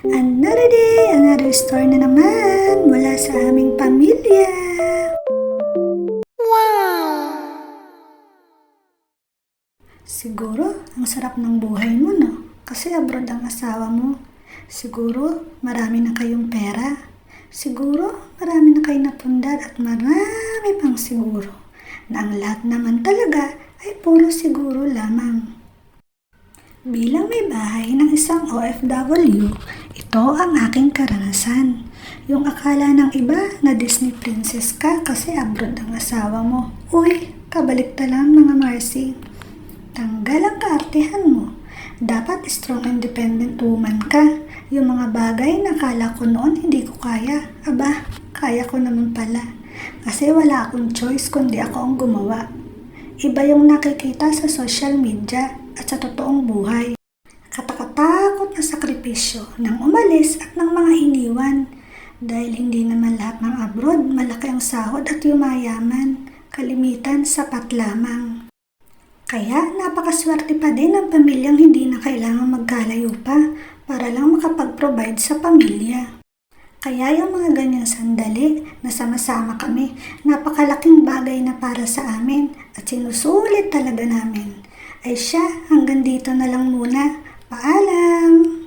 Another day, another story na naman mula sa aming pamilya. Siguro, ang sarap ng buhay mo, no? Kasi abroad ang asawa mo. Siguro, marami na kayong pera. Siguro, marami na kayong napundar at marami pang siguro. Na ang lahat naman talaga ay puro siguro lamang. Bilang may bahay ng isang OFW, ito ang aking karanasan. Yung akala ng iba na Disney princess ka kasi abroad ang asawa mo. Uy, kabaliktaran lang mga Marcy. Tanggal ang kaartehan mo. Dapat strong independent woman ka. Yung mga bagay na akala ko noon hindi ko kaya. Aba, kaya ko naman pala. Kasi wala akong choice kundi ako ang gumawa. Iba yung nakikita sa social media at sa totoong buhay. Katakatakot na sakripisyo ng umalis at ng mga iniwan. Dahil hindi naman lahat ng abroad malaki ang sahod at yumayaman. Kalimitan sapat lamang. Kaya napakaswerte pa din ang pamilyang hindi na kailangang magkalayo pa para lang makapag-provide sa pamilya. Kaya yung mga ganyang sandali na sama-sama kami, napakalaking bagay na para sa amin at sinusulit talaga namin. Ay siya, hanggang dito na lang muna. Paalam!